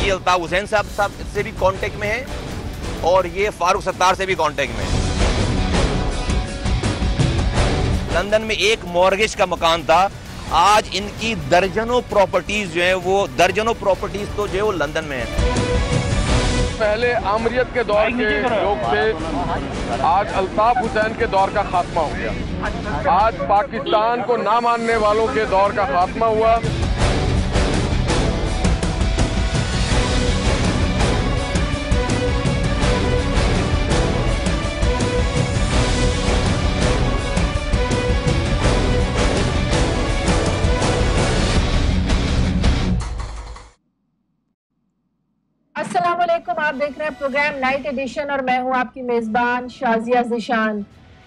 ये अल्ताफ हुसैन साहब से भी कांटेक्ट में है और ये फारूक सत्तार से भी कांटेक्ट में है। लंदन में एक मॉर्गेज का मकान था, आज इनकी दर्जनों प्रॉपर्टीज जो है वो तो जो है वो लंदन में है। पहले आमरीत के दौर के लोग थे, आज अल्ताफ हुसैन के दौर का खात्मा हो गया। आज पाकिस्तान को ना मानने वालों के दौर का खात्मा हुआ। अस्सलामुअलैकुम, आप देख रहे हैं प्रोग्राम नाइट एडिशन और मैं हूं आपकी मेजबान शाजिया ज़िशान।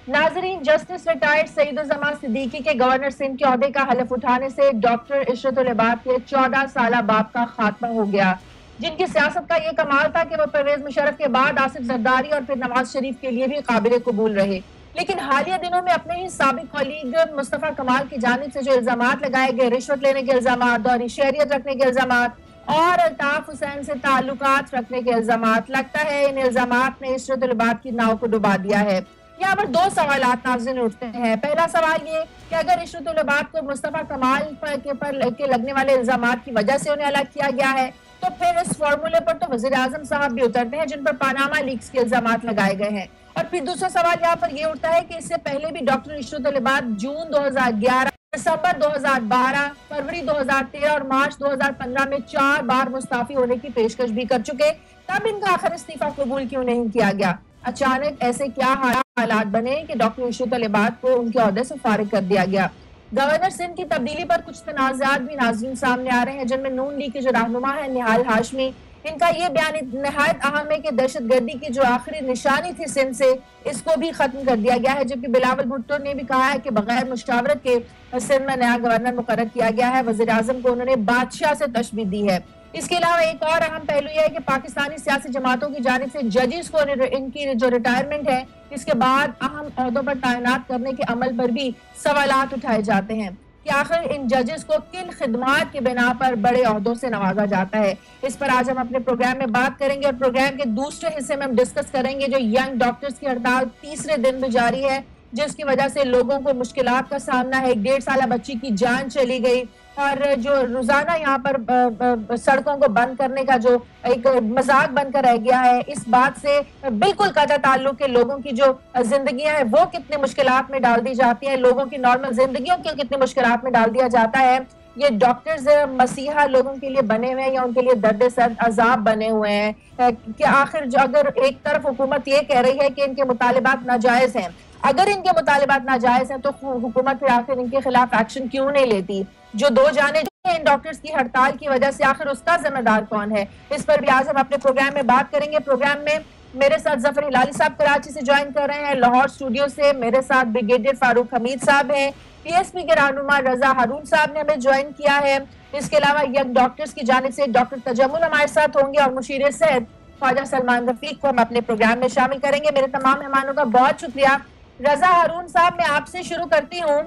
नाजरीन, जस्टिस रिटायर्ड सईदुज़्ज़मान सिद्दीकी के गवर्नर सिंध के ओहदे का हलफ उठाने से डॉक्टर इशरतुल इबाद के 14 साला बाप का खात्मा हो गया, जिनकी सियासत का ये कमाल था कि वो परवेज मुशर्रफ के बाद आसिफ जरदारी और फिर नवाज शरीफ के लिए भी काबिल कबूल रहे। लेकिन हालिया दिनों में अपने ही साबिक कलीग मुस्तफा कमाल की जानिब से जो इल्जामात लगाए गए, रिश्वत लेने के इल्जामात, दोहरी शहरियत रखने के इल्जामात और अल्ताफ हुसैन से ताल्लुकात रखने के इल्जामात, लगता है इन इल्जामात ने इशरतुल इबाद की नाव को डुबा दिया है। यहाँ पर दो सवाल नाज़रीन उठते हैं। पहला सवाल ये कि अगर इशरतुल इबाद को मुस्तफा कमाल के लगने वाले इल्जामात की वजह से उन्हें अलग किया गया है, तो फिर इस फॉर्मूले पर तो वज़ीर आज़म साहब भी उतरते हैं जिन पर पानामा लीक्स के इल्जामात लगाए गए हैं। और फिर दूसरा सवाल यहाँ पर यह उठता है कि इससे पहले भी डॉक्टर इशरतुल इबाद जून 2011, दिसंबर 2012, फरवरी 2013 और मार्च 2015 में 4 बार मुस्ताफी होने की पेशकश भी कर चुके, तब इनका आखिर इस्तीफा कबूल क्यों नहीं किया गया? अचानक ऐसे क्या हालात बने कि डॉक्टर इशरतुल इबाद को उनके ओहदे से फारिग कर दिया गया? गवर्नर सिंध की तब्दीली पर कुछ तनाज़ात भी नाज़रीन सामने आ रहे हैं, जिनमें नून लीग के जो रहनुमा है निहाल हाशमी, इनका ये बयान निहायत अहम है कि दहशतगर्दी की जो आखिरी निशानी थी सिंध से, इसको भी खत्म कर दिया गया है। जबकि बिलावल भुट्टो ने भी कहा है कि बगैर मुशावरत के सिंध में नया गवर्नर मुकर्रर किया गया है। वज़ीर आज़म को उन्होंने बादशाह से तशबीह दी है। इसके अलावा एक और अहम पहलू यह है कि पाकिस्तानी सियासी जमातों की जानिब से जजेस को इनकी जो रिटायरमेंट है, इसके बाद अहम ओहदों पर तैनात करने के अमल पर भी सवालात उठाए जाते हैं कि आखिर इन जजेस को किन खिदमात के बिना पर बड़े ओहदों से नवाजा जाता है। इस पर आज हम अपने प्रोग्राम में बात करेंगे और प्रोग्राम के दूसरे हिस्से में हम डिस्कस करेंगे जो यंग डॉक्टर्स की हड़ताल तीसरे दिन भी जारी है, जिसकी वजह से लोगों को मुश्किलात का सामना है। 1.5 साल बच्ची की जान चली गई और जो रोजाना यहाँ पर सड़कों को बंद करने का जो एक मजाक बनकर रह गया है, इस बात से बिल्कुल कता ताल्लुक के लोगों की जो जिंदगियां हैं वो कितनी मुश्किलात में डाल दी जाती है, लोगों की नॉर्मल जिंदगियों को कितनी मुश्किलात में डाल दिया जाता है। ये डॉक्टर्स मसीहा लोगों के लिए बने हुए हैं या उनके लिए दर्द सर अजाब बने हुए हैं कि आखिर जो अगर एक तरफ हुकूमत ये कह रही है कि इनके मुतालिबात नाजायज हैं, अगर इनके मुतालिबात नाजायज हैं तो हुकूमत फिर आखिर इनके खिलाफ एक्शन क्यों नहीं लेती? जो दो जाने इन डॉक्टर्स की हड़ताल की वजह से आखिर उसका जिम्मेदार कौन है, इस पर भी आज हम अपने प्रोग्राम में बात करेंगे। प्रोग्राम में मेरे साथ जफर हिलाली साहब कराची से ज्वाइन कर रहे हैं, लाहौर स्टूडियो से मेरे साथ ब्रिगेडियर फारूक हमीद साहब हैं, पीएसपी के रहनुमा रजा हारून साहब ने हमें ज्वाइन किया है। इसके अलावा यंग डॉक्टर्स की जानिब से डॉक्टर तजम्मुल हमारे साथ होंगे और मुशीर सेहत ख्वाजा सलमान रफीक को हम अपने प्रोग्राम में शामिल करेंगे। मेरे तमाम मेहमानों का बहुत शुक्रिया। रजा हारून साहब, मैं आपसे शुरू करती हूँ।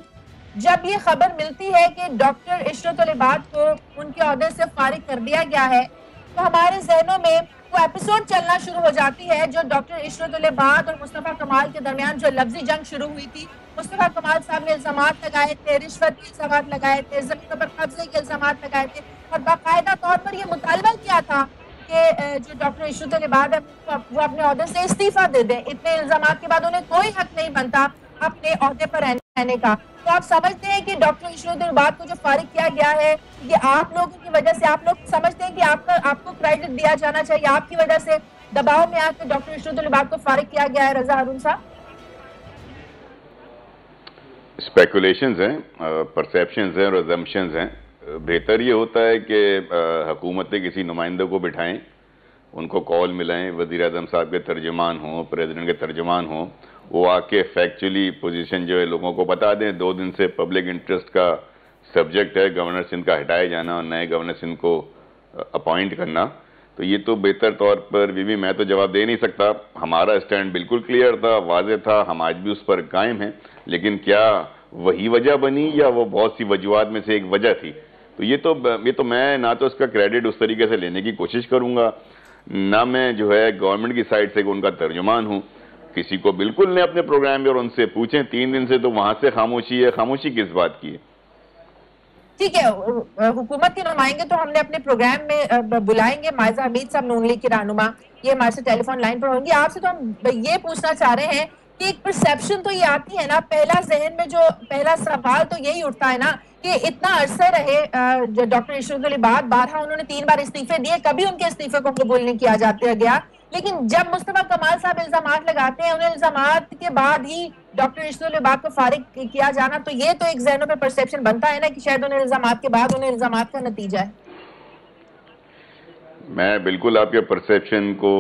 जब ये खबर मिलती है कि डॉक्टर इशरतुल इबाद को उनके ओहदे से फारिग कर दिया गया है, तो हमारे जहनों में वो एपिसोड चलना शुरू हो जाती है जो डॉक्टर इशरतुल इबाद और मुस्तफा कमाल के दरमियान जो लफ्जी जंग शुरू हुई थी। मुस्तफा कमाल साहब ने इल्जामात लगाए थे, रिश्वत के इल्जामात लगाए थे, जमीनों पर कब्जे के इल्जामात लगाए थे और बाकायदा तौर पर यह मुतालबा किया था कि जो डॉक्टर इशरतुल इबाद है वो अपने ओहदे से इस्तीफा दे दें। इतने इल्जामात के बाद उन्हें कोई हक नहीं बनता अपने ओहदे पर रहने का। तो आप समझते हैं कि डॉक्टर इशरतुल इबाद को जो फारिग किया गया है, ये आप लोगों की वजह से, आप लोग समझते हैं कि आपको क्रेडिट दिया जाना चाहिए, आपकी वजह से दबाव में आकर डॉक्टर इशरतुल इबाद को फारिग किया गया है? रजा हारून साहब, स्पेकुलेशंस हैं, परसेप्शंस हैं और अजम्पशंस हैं। बेहतर ये होता है कि हुकूमतें किसी नुमाइंदे को बिठाएं, उनको कॉल मिलाएं, वज़ीर आज़म साहब के तर्जुमान हों, प्रेसिडेंट के तर्जुमान हों, वो आके फैक्चुअली पोजीशन जो है लोगों को बता दें। 2 दिन से पब्लिक इंटरेस्ट का सब्जेक्ट है गवर्नर सिंध का हटाए जाना और नए गवर्नर सिंध को अपॉइंट करना। तो ये तो बेहतर तौर पर भी मैं तो जवाब दे नहीं सकता। हमारा स्टैंड बिल्कुल क्लियर था, वाज़ेह था, हम आज भी उस पर कायम हैं। लेकिन क्या वही वजह बनी या वो बहुत सी वजूहात में से एक वजह थी? तो ये तो मैं ना तो इसका क्रेडिट उस तरीके से लेने की कोशिश करूंगा, ना मैं जो है गवर्नमेंट की साइड से उनका तर्जुमान हूं। किसी को बिल्कुल नहीं अपने प्रोग्राम में और उनसे पूछें, 3 दिन से तो वहां से खामोशी है। खामोशी किस बात की है? ठीक है, हुकूमत के नुमाइंदे तो हमने अपने प्रोग्राम में बुलाएंगे। माइजा हमीद साहब नून लीग की रहनुमा, ये हमारे से टेलीफोन लाइन पर होंगी। आपसे तो हम ये पूछना चाह रहे हैं कि एक परसेप्शन तो ये आती है ना, पहला जहन में जो पहला सवाल तो यही उठता है ना कि इतना अरसे रहे जो डॉक्टर इशरत अली बाद, बारहा उन्होंने 3 बार इस्तीफे दिए, कभी उनके इस्तीफे को कबूल नहीं किया जाते गया। लेकिन जब मुस्तफा कमाल साहब इल्जामात लगाते हैं, उन्हें इल्जामात के बाद ही डॉक्टर इशरत अली बाद को फारिग किया जाना, तो ये तो एक जहनों पे परसेप्शन बनता है ना कि शायद उन्हें इल्जामात के बाद उन्हें इल्जामात का नतीजा है। मैं बिल्कुल आपके परसेप्शन को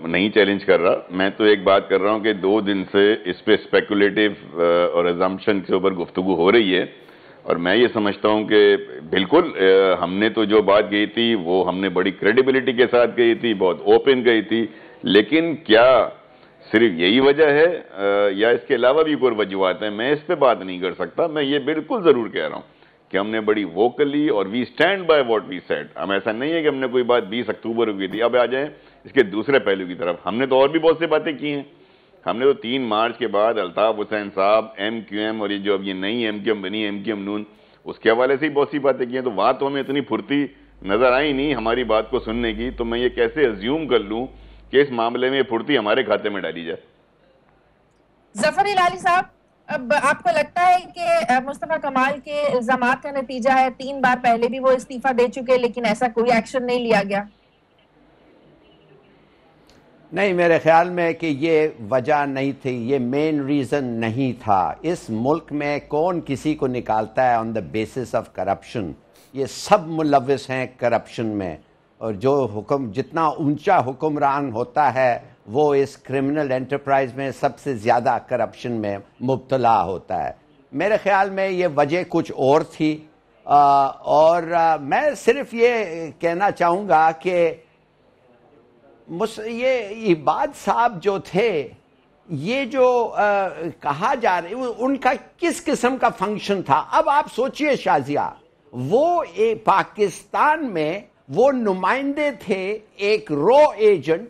नहीं चैलेंज कर रहा, मैं तो एक बात कर रहा हूं कि 2 दिन से इस पे स्पेकुलेटिव और अजम्पशन के ऊपर गुफ्तगू हो रही है, और मैं ये समझता हूं कि बिल्कुल हमने तो जो बात कही थी वो हमने बड़ी क्रेडिबिलिटी के साथ कही थी, बहुत ओपन कही थी। लेकिन क्या सिर्फ यही वजह है या इसके अलावा भी कोई वजूहत है? मैं इस पे बात नहीं कर सकता। मैं ये बिल्कुल जरूर कह रहा हूं कि हमने बड़ी वोकली और we stand by what we said. हम ऐसा नहीं है कि हमने कोई बात 20 अक्टूबर को की थी। अब आ जाएं इसके दूसरे पहलू की तरफ। हमने तो और भी बहुत सी बातें की हैं। हमने तो 3 मार्च के बाद अल्ताफ हुसैन साहब, MQM और ये जो अब ये नई MQM बनी, MQM नून, उसके हवाले से ही बहुत सी बातें की हैं। तो वहां तो हमें इतनी फुर्ती नजर आई नहीं हमारी बात को सुनने की। तो मैं ये कैसे अज्यूम कर लूं कि इस मामले में फुर्ती हमारे खाते में डाली जाए? जफर इलाही साहब, अब आपको लगता है कि मुस्तफा कमाल के इल्जामात का नतीजा है? 3 बार पहले भी वो इस्तीफा दे चुके, लेकिन ऐसा कोई एक्शन नहीं लिया गया। नहीं, मेरे ख्याल में कि ये वजह नहीं थी, ये मेन रीज़न नहीं था। इस मुल्क में कौन किसी को निकालता है on the basis of corruption? ये सब मुलविस हैं करप्शन में, और जो हुक्म जितना ऊंचा हुक्मरान होता है वो इस क्रिमिनल एंटरप्राइज में सबसे ज़्यादा करप्शन में मुब्तला होता है। मेरे ख्याल में ये वजह कुछ और थी। और मैं सिर्फ ये कहना चाहूँगा कि ये इबाद साहब जो थे, ये जो कहा जा रहा उनका किस किस्म का फंक्शन था? अब आप सोचिए शाजिया, वो पाकिस्तान में वो नुमाइंदे थे, एक रॉ एजेंट,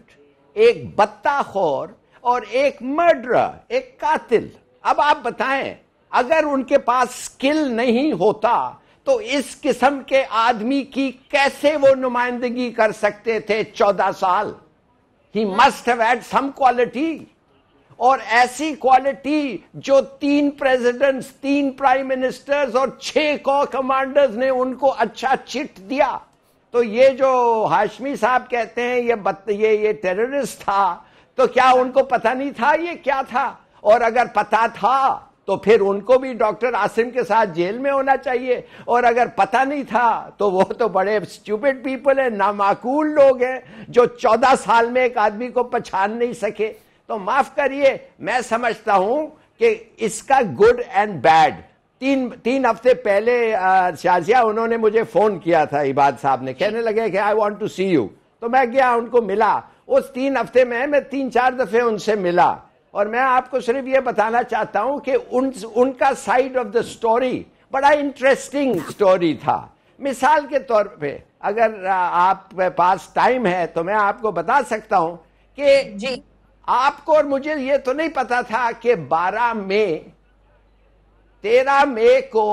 एक बत्ताखोर और एक मर्डरर, एक कातिल। अब आप बताएं, अगर उनके पास स्किल नहीं होता तो इस किस्म के आदमी की कैसे वो नुमाइंदगी कर सकते थे 14 साल? He must have had some quality, और ऐसी क्वालिटी जो 3 प्रेसिडेंट्स, 3 प्राइम मिनिस्टर्स और 6 कोर कमांडर्स ने उनको अच्छा चिट दिया। तो ये जो हाशमी साहब कहते हैं ये टेररिस्ट था, तो क्या उनको पता नहीं था ये क्या था? और अगर पता था तो फिर उनको भी डॉक्टर आसिम के साथ जेल में होना चाहिए, और अगर पता नहीं था तो वो तो बड़े स्टूपिड पीपल है, नामाकूल लोग हैं जो 14 साल में एक आदमी को पहचान नहीं सके। तो माफ करिए, मैं समझता हूं कि इसका गुड एंड बैड। 3 हफ्ते पहले शाजिया उन्होंने मुझे फोन किया था, इबाद साहब ने, कहने लगे कि I want to see you. तो मैं गया, उनको मिला। उस 3 हफ्ते में मैं 3-4 दफे उनसे मिला, और मैं आपको सिर्फ ये बताना चाहता हूं कि उनका साइड ऑफ द स्टोरी बड़ा इंटरेस्टिंग स्टोरी था। मिसाल के तौर पे, अगर आप पास टाइम है तो मैं आपको बता सकता हूं कि जी, आपको और मुझे ये तो नहीं पता था कि 13 मई को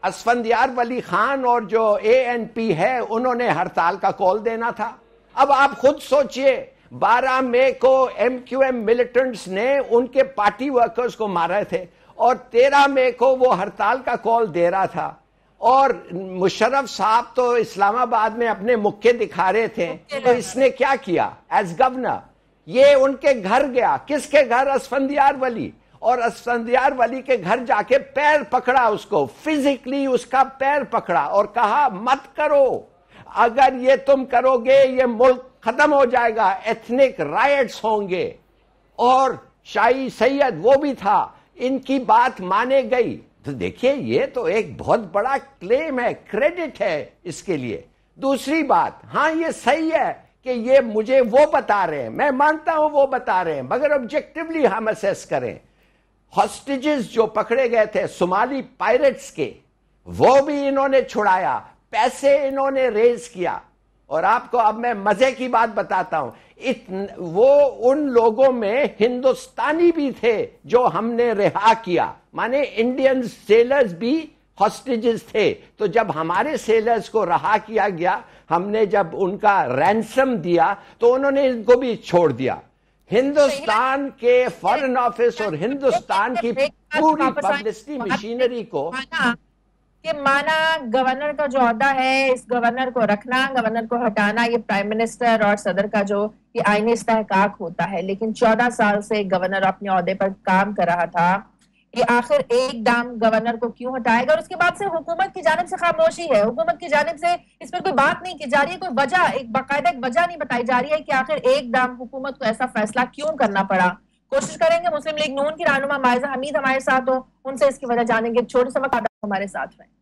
असफंदियार वली खान और जो ANP है उन्होंने हड़ताल का कॉल देना था। अब आप खुद सोचिए, 12 मई को MQM मिलिटेंट्स ने उनके पार्टी वर्कर्स को मारे थे, और 13 मई को वो हड़ताल का कॉल दे रहा था। और मुशर्रफ साहब तो इस्लामाबाद में अपने मुक्के दिखा रहे थे। तो इसने क्या किया एज गवर्नर? ये उनके घर गया। किसके घर? असफंदियार वली। और असफंदियार वली के घर जाके पैर पकड़ा, उसको फिजिकली उसका पैर पकड़ा और कहा मत करो, अगर ये तुम करोगे ये मुल्क खत्म हो जाएगा, एथनिक राइट्स होंगे। और शाही सैयद वो भी था, इनकी बात माने गई। तो देखिए, ये तो एक बहुत बड़ा क्लेम है, क्रेडिट है इसके लिए। दूसरी बात, हाँ ये सही है कि ये मुझे वो बता रहे हैं, मैं मानता हूं वो बता रहे हैं, मगर ऑब्जेक्टिवली हम असेस करें। हॉस्टेजेस जो पकड़े गए थे सोमाली पायरेट्स के, वो भी इन्होंने छुड़ाया, पैसे इन्होंने रेज किया। और आपको अब मैं मजे की बात बताता हूं, वो उन लोगों में हिंदुस्तानी भी थे जो हमने रिहा किया, माने इंडियन सेलर्स भी हॉस्टेजेस थे। तो जब हमारे सेलर्स को रहा किया गया, हमने जब उनका रैंसम दिया तो उन्होंने इनको भी छोड़ दिया। हिंदुस्तान के फॉरेन ऑफिस और हिंदुस्तान की पूरी पब्लिसिटी मशीनरी को कि माना गवर्नर का जो ओहदा है, इस गवर्नर को रखना, गवर्नर को हटाना, ये प्राइम मिनिस्टर और सदर का जो ये आईनी इस्तेहकाक होता है। लेकिन 14 साल से गवर्नर अपने ओहदे पर काम कर रहा था, ये आखिर एकदम गवर्नर को क्यों हटाएगा? और उसके बाद से हुकूमत की जानिब से खामोशी है, हुकूमत की जानिब से इस पर कोई बात नहीं की जा रही है, कोई वजह, एक बाकायदा एक वजह नहीं बताई जा रही है कि आखिर एकदम हुकूमत को ऐसा फैसला क्यों करना पड़ा। कोशिश करेंगे मुस्लिम लीग नून की रहनुमा माइजा हमीद हमारे साथ हो, उनसे इसकी वजह जानेंगे। छोटे से वक्त हमारे साथ रहें।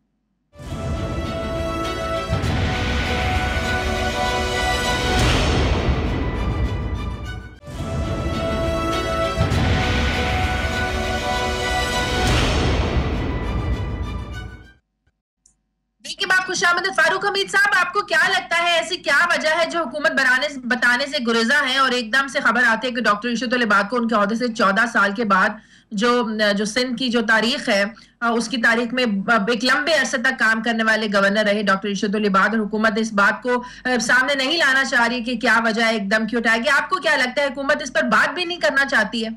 खुशामद फारूक हमीद साहब, आपको क्या लगता है ऐसी क्या वजह है जो हुकूमत बताने से गुरेजा है और एकदम से खबर आती है कि डॉक्टर इरशाद लिबाद को उनके ओहदे से 14 साल के बाद जो सिंध की जो तारीख है उसकी तारीख में एक लंबे अरसे तक काम करने वाले गवर्नर रहे डॉक्टर इरशाद लिबाद, और हुकूमत इस बात को सामने नहीं लाना चाह रही कि क्या वजह है, एकदम क्यों उठाएगी? आपको क्या लगता है हुकूमत इस पर बात भी नहीं करना चाहती है?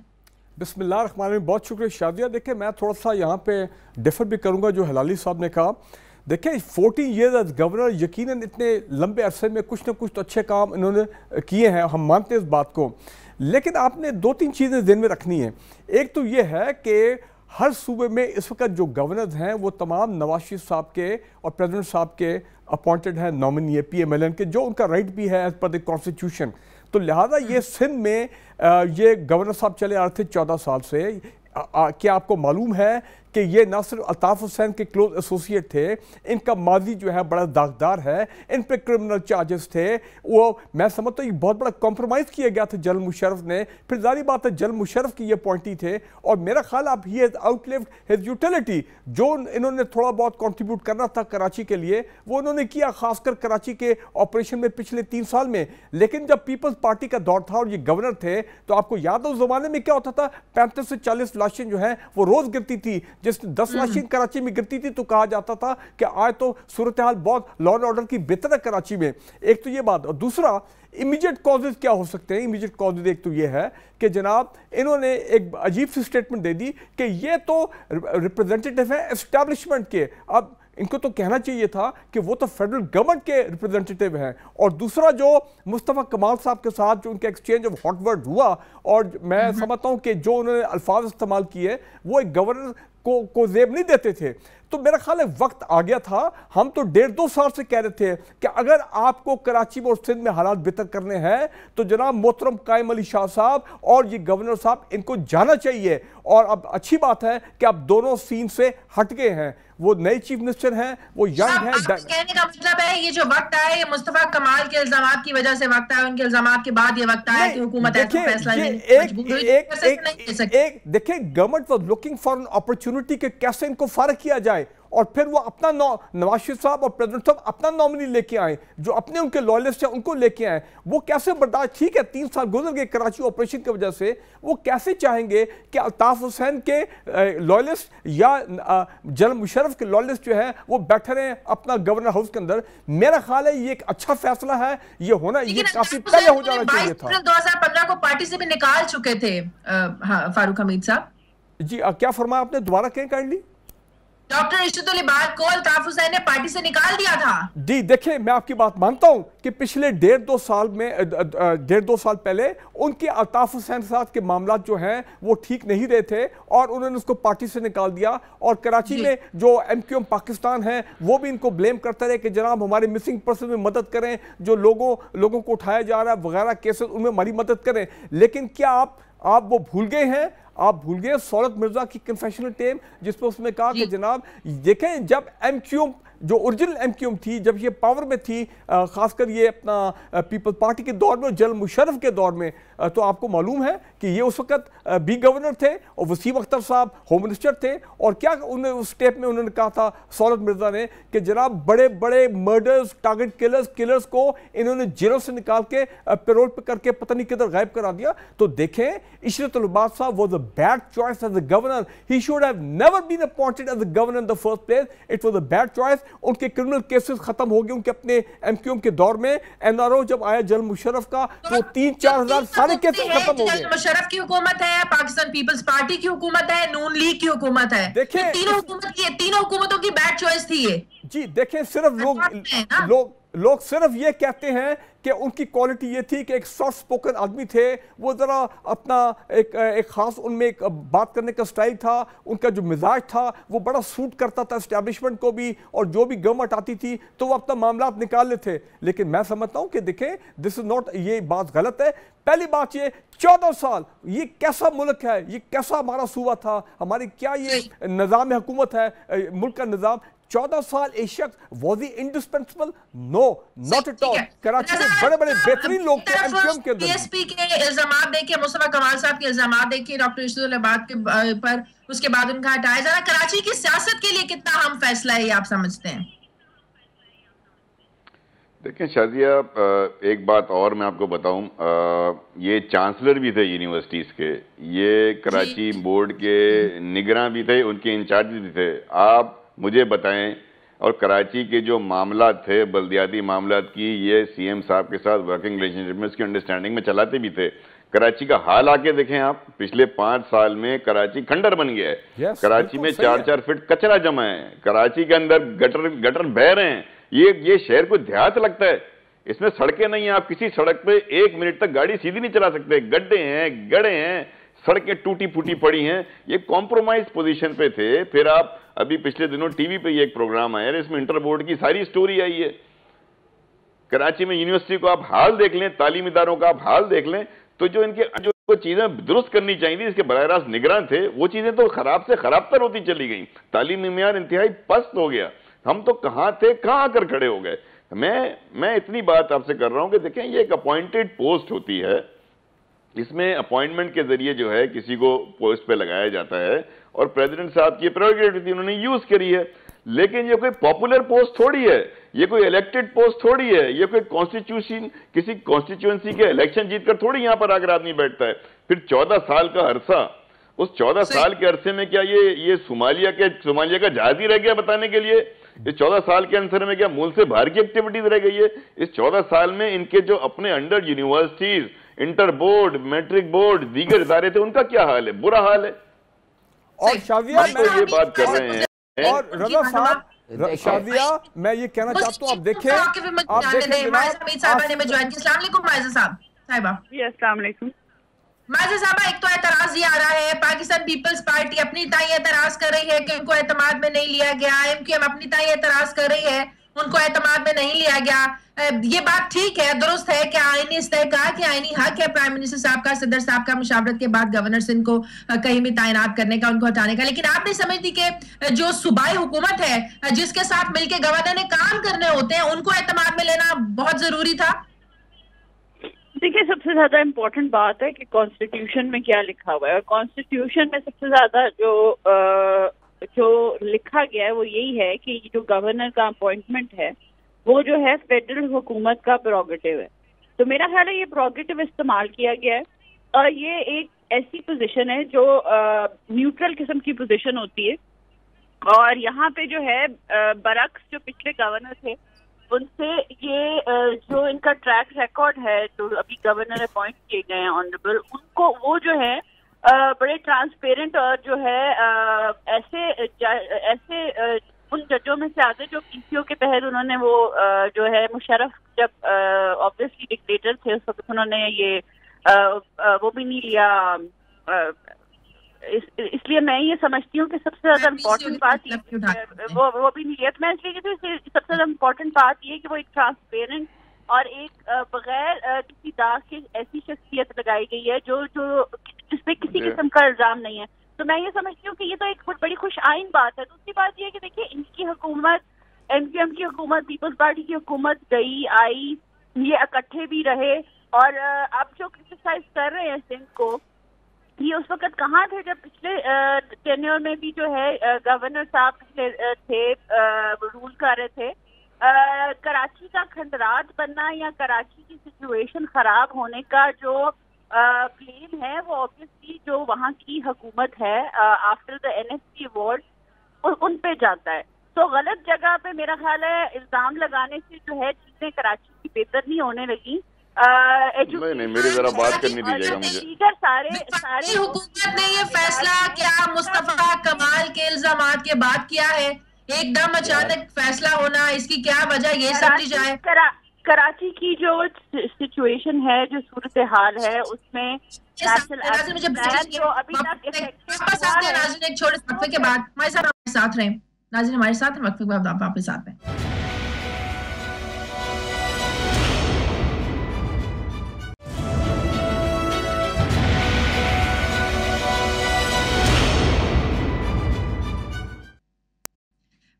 बिस्मिल्लाह रहमान रहीम, बहुत शुक्रिया शादिया। देखिए, मैं थोड़ा सा यहाँ पे डिफर भी करूँगा जो हलाली साहब ने कहा। देखिए, 14 ईयर्स एज गवर्नर, यकीनन इतने लंबे अरसे में कुछ ना कुछ तो अच्छे काम इन्होंने किए हैं, हम मानते हैं इस बात को। लेकिन आपने 2-3 चीज़ें ध्यान में रखनी है। एक तो ये है कि हर सूबे में इस वक्त जो गवर्नर्स हैं वो तमाम नवाज शरीफ साहब के और प्रेसिडेंट साहब के अपॉइंटेड हैं, नॉमिनी है PMLN के, जो उनका राइट भी है एज पर द कॉन्स्टिट्यूशन। तो लिहाजा ये सिंध में ये गवर्नर साहब चले आ रहे थे 14 साल से। क्या आपको मालूम है कि ये ना सिर्फ अल्ताफ हुसैन के क्लोज एसोसिएट थे, इनका माजी जो है बड़ा दागदार है, इन पे क्रिमिनल चार्जेस थे। वो मैं समझता हूँ बहुत बड़ा कॉम्प्रोमाइज़ किया गया था जनरल मुशर्रफ ने। फिर जारी बात है जनरल मुशर्रफ की ये अपॉइंटी थे, और मेरा ख्याल आप ही आउटलिव्ड हिज यूटिलिटी। जो इन्होंने थोड़ा बहुत कंट्रीब्यूट करना था कराची के लिए वो उन्होंने किया, खासकर कराची के ऑपरेशन में पिछले 3 साल में। लेकिन जब पीपल्स पार्टी का दौर था और ये गवर्नर थे, तो आपको याद है उस जमाने में क्या होता था, 35 से 40 लाशें जो है वो रोज गिरती थी। जिस 10 लाशें कराची में गिरती थी तो कहा जाता था कि आज तो सूरत हाल बहुत लॉ एंड ऑर्डर की बेहतर है कराची में। एक तो ये बात, और दूसरा इमीडिएट कॉजेज क्या हो सकते हैं। इमीडिएट कॉजेज एक तो ये है कि जनाब इन्होंने एक अजीब सी स्टेटमेंट दे दी कि ये तो रिप्रेजेंटेटिव है एस्टैब्लिशमेंट के। अब इनको तो कहना चाहिए था कि वो तो फेडरल गवर्नमेंट के रिप्रेजेंटेटिव हैं। और दूसरा जो मुस्तफ़ा कमाल साहब के साथ जो उनका एक्सचेंज ऑफ हॉट वर्ड हुआ, और मैं समझता हूं कि जो उन्होंने अल्फाज इस्तेमाल किए वो एक गवर्नर को जेब नहीं देते थे। तो मेरा ख्याल है वक्त आ गया था। हम तो 1.5-2 साल से कह रहे थे कि अगर आपको कराची और सिंध में हालात बेहतर करने हैं तो जनाब मोहतरम कायम अली शाह साहब और ये गवर्नर साहब इनको जाना चाहिए। और अब अच्छी बात है कि आप दोनों सीन से हट गए हैं, वो नए चीफ मिनिस्टर हैं, वो यंग हैं। कहने का मतलब है ये जो वक्त आया ये मुस्तफा कमाल के इल्जामात की वजह से वक्त आया, उनके इल्जामात के बाद ये वक्त आया कि हुकूमत ऐसा फैसला एक देखिए, government was looking for an opportunity कि कैसे इनको फारग किया जाए, और फिर वो अपना नवाज शरीफ साहब और प्रेसिडेंट साहब अपना नॉमिनी लेके आए, जो अपने उनके लॉयलिस्ट हैं उनको लेके आए। वो कैसे बर्दाश्त, ठीक है 3 साल गुजर गए कराची ऑपरेशन की वजह से, वो कैसे चाहेंगे कि अल्ताफ हुसैन के लॉयलिस्ट या जनरल मुशर्रफ के लॉयलिस्ट जो है वो बैठे रहे अपना गवर्नर हाउस के अंदर। मेरा ख्याल है ये एक अच्छा फैसला है, ये होना ये काफी पहले हो जाना चाहिए था। 2015 को पार्टी से भी निकाल चुके थे फारूक हमीद साहब जी। क्या फरमाया आपने, दोबारा कहें काइंडली? डॉक्टर इरशाद लिबाद को अल्ताफ हुसैन ने पार्टी से निकाल दिया था। जी देखिए, मैं आपकी बात मानता हूं कि पिछले 1.5-2 साल में 1.5-2 साल पहले उनके अल्ताफ हुसैन के साथ के मामलात जो हैं वो ठीक नहीं रहे थे और उन्होंने उसको पार्टी से निकाल दिया। और कराची में जो MQM पाकिस्तान है वो भी इनको ब्लेम करता रहे कि जनाब हमारे मिसिंग पर्सन में मदद करें, जो लोगों को उठाया जा रहा है वगैरह केसेस उनमें हमारी मदद करें। लेकिन क्या आप वो भूल गए हैं? आप भूल गए सौलत मिर्जा की कन्फेशनल टेप जिस पर उसने कहा कि जनाब देखें, जब MQM जो ओरिजिनल एमक्यूएम थी, जब ये पावर में थी, खासकर ये अपना पीपल्स पार्टी के दौर में, जनरल मुशर्रफ के दौर में, तो आपको मालूम है कि ये उस वक्त बी गवर्नर थे और वसीम अख्तर साहब होम मिनिस्टर थे। और क्या उन्होंने उस स्टेप में उन्होंने कहा था सौलत मिर्जा ने कि जनाब बड़े बड़े मर्डर्स, टारगेट किलर्स को इन्होंने जेलों से निकाल के पेरोल पे करके पता नहीं किधर गायब करा दिया। तो देखें, इशरत उल अब्बास साहब was a bad choice as a governor. He should have never been appointed as a governor in the first place. It was a bad choice. उनके क्रिमिनल केसेस खत्म हो गए उनके अपने एमक्यूएम के दौर में। एनआरओ जब आया जनरल मुशर्रफ का तो 3-4 हजार सारे केसेस खत्म हो गए। मुशर्रफ की हुकूमत है, पाकिस्तान पीपल्स पार्टी की हुकूमत है, नून लीग की हुकूमत है। देखिए, तीनों हुकूमतों की बैड चॉइस थी ये। जी देखें, सिर्फ लोग सिर्फ ये कहते हैं कि उनकी क्वालिटी ये थी कि एक सॉफ्ट स्पोकन आदमी थे, वो ज़रा अपना एक ख़ास उनमें एक बात करने का स्टाइल था, उनका जो मिजाज था वो बड़ा सूट करता था इस्टेब्लिशमेंट को भी, और जो भी गवर्नमेंट आती थी तो वो अपना मामला निकाल लेते थे। लेकिन मैं समझता हूँ कि देखें, दिस इज़ नॉट, ये बात गलत है। पहली बात ये 14 साल ये कैसा मुल्क है, ये कैसा हमारा सूबा था, हमारी क्या ये निज़ाम हुकूमत है, मुल्क का निज़ाम। 14 साल एक शख्स was he indispensable? No, not at all. Karachi में बड़े बड़े बेहतरीन लोग थे एमक्यूएम के अंदर। पीएसपी के इल्जामात देखिए, मुस्तफा कमाल साहब के इल्जामात देखिए डॉक्टर इशरत उल अब्बास के पर, उसके बाद उनका हटाया जा रहा। कराची की सियासत के लिए कितना अहम फैसला है ये आप समझते हैं? देखें शाजिया, एक बात और मैं आपको बताऊं, ये चांसलर भी थे यूनिवर्सिटीज़ के, ये कराची बोर्ड के निगरान भी थे, उनके इंचार्ज भी थे। आप मुझे बताएं, और कराची के जो मामला थे बल्दियाती मामला की, ये सीएम साहब के साथ वर्किंग रिलेशनशिप में, उसकी अंडरस्टैंडिंग में चलाते भी थे। कराची का हाल आके देखें आप, पिछले 5 साल में कराची खंडर बन गया है। कराची में 4-4 फीट कचरा जमा है, कराची के अंदर गटर बह रहे हैं। ये शहर को देहात लगता है, इसमें सड़कें नहीं है। आप किसी सड़क पे 1 मिनट तक गाड़ी सीधी नहीं चला सकते, गड्ढे हैं, गड़े हैं, सड़कें टूटी फूटी पड़ी हैं। ये कॉम्प्रोमाइज पोजीशन पे थे। फिर आप अभी पिछले दिनों टीवी पे ये एक प्रोग्राम आया, इसमें इंटर बोर्ड की सारी स्टोरी आई है। कराची में यूनिवर्सिटी को आप हाल देख लें, तालीमी इदारों का आप हाल देख लें, तो जो इनके जो चीजें दुरुस्त करनी चाहिए थी, इसके बराह रास्त निगरान थे, वो चीजें तो खराब से खराबतर होती चली गई। तालीमी मेयार इंतहाई पस्त हो गया। हम तो कहां थे, कहां आकर खड़े हो गए। मैं इतनी बात आपसे कर रहा हूं कि देखें, ये एक अपॉइंटेड पोस्ट होती है, इसमें अपॉइंटमेंट के जरिए जो है किसी को पोस्ट पे लगाया जाता है, और प्रेसिडेंट साहब की प्रेरोगेटिव थी, उन्होंने यूज करी है। लेकिन ये कोई पॉपुलर पोस्ट थोड़ी है, ये कोई इलेक्टेड पोस्ट थोड़ी है, ये कोई कॉन्स्टिट्यूशन, किसी कॉन्स्टिट्यूएंसी के इलेक्शन जीतकर थोड़ी यहां पर आकर आदमी बैठता है। फिर 14 साल का अरसा, उस 14 साल के अरसे में क्या ये सोमालिया का जहाज ही रह गया बताने के लिए? इस 14 साल के अंदर में क्या मूल से बाहर की एक्टिविटीज रह गई है? इस 14 साल में इनके जो अपने under universities, inter board, matric board, दीगर इदारे थे, उनका क्या हाल है? बुरा हाल है। और शाजिया, हम तो ये बात कर रहे हैं। और रजा साहब, शाजिया, मैं ये कहना चाहता हूँ, आप देखें माज़ा साहबा, एक तो एतराज ये आ रहा है, पाकिस्तान पीपल्स पार्टी अपनी ताई एतराज कर रही है कि उनको एतमाद में नहीं लिया गया, एमक्यूएम अपनी ताई एतराज कर रही है उनको एतमाद में नहीं लिया गया। ये बात ठीक है, दुरुस्त है कि आईनी इस्तेहकाक कि आईनी हक है प्राइम मिनिस्टर साहब का, सदर साहब का मुशावरत के बाद गवर्नर सिंह को कहीं भी तैनात करने का, उनको हटाने का। लेकिन आप नहीं समझती कि जो सूबाई हुकूमत है जिसके साथ मिलकर गवर्नर ने काम करने होते हैं, उनको एतमाद में लेना बहुत जरूरी था? देखिए, सबसे ज्यादा इम्पोर्टेंट बात है कि कॉन्स्टिट्यूशन में क्या लिखा हुआ है, और कॉन्स्टिट्यूशन में सबसे ज्यादा जो लिखा गया है वो यही है कि जो गवर्नर का अपॉइंटमेंट है वो जो है फेडरल हुकूमत का प्रोगेटिव है। तो मेरा ख्याल है ये प्रोगेटिव इस्तेमाल किया गया है, और ये एक ऐसी पोजीशन है जो न्यूट्रल किस्म की पोजीशन होती है। और यहाँ पे जो है बरक्स जो पिछले गवर्नर थे उनसे ये जो इनका ट्रैक रिकॉर्ड है, जो अभी गवर्नर अपॉइंट किए गए हैं ऑनरेबल, उनको वो जो है बड़े ट्रांसपेरेंट और जो है ऐसे उन जजों में से आते जो पीसीओ के तहत उन्होंने वो जो है मुशर्रफ जब ऑब्वियसली डिक्टेटर थे उस वक्त उन्होंने ये वो भी नहीं लिया। इसलिए मैं ये समझती हूँ कि सबसे ज्यादा इम्पोर्टेंट बात वो भी नहीं लिया। तो मैं इसलिए सबसे ज्यादा इम्पोर्टेंट बात ये कि वो एक ट्रांसपेरेंट और एक बगैर किसी दाग के ऐसी शख्सियत लगाई गई है जो जिसपे किसी किस्म का इल्जाम नहीं है। तो मैं ये समझती हूँ कि ये तो एक बहुत बड़ी खुश आइन बात है। दूसरी बात ये है कि देखिए, इनकी हुकूमत MQM की हुकूमत, पीपल्स पार्टी की हुकूमत गई आई, ये इकट्ठे भी रहे, और अब जो क्रिटिसाइज कर रहे हैं सिंध को, ये उस वक्त कहाँ थे जब पिछले टेन्योर में भी जो है गवर्नर साहब पिछले थे, रूल कर रहे थे। कराची का खंडरात बनना या कराची की सिचुएशन खराब होने का जो ब्लेम है वो ऑब्वियसली जो वहाँ की हुकूमत है आफ्टर द NSP अवार्ड उन पे जाता है। तो गलत जगह पे मेरा ख्याल है इल्जाम लगाने से जो है चीजें कराची की बेहतर नहीं होने लगी। नहीं, मेरी जरा बात करनी दीजिएगा मुझे। सारे हुकूमत ने ये फैसला क्या मुस्तफा कमाल के इल्जामात के बाद किया है? एकदम अचानक फैसला होना, इसकी क्या वजह, ये समझी जाए। कराची की जो सिचुएशन है, जो सूरत हाल है, उसमें मुझे जो अभी तक नाज़रीन एक छोटे वक्फे के बाद हमारे साथ रहे, नाज़रीन हमारे साथ वक्फे के बाद आप आपके साथ हैं।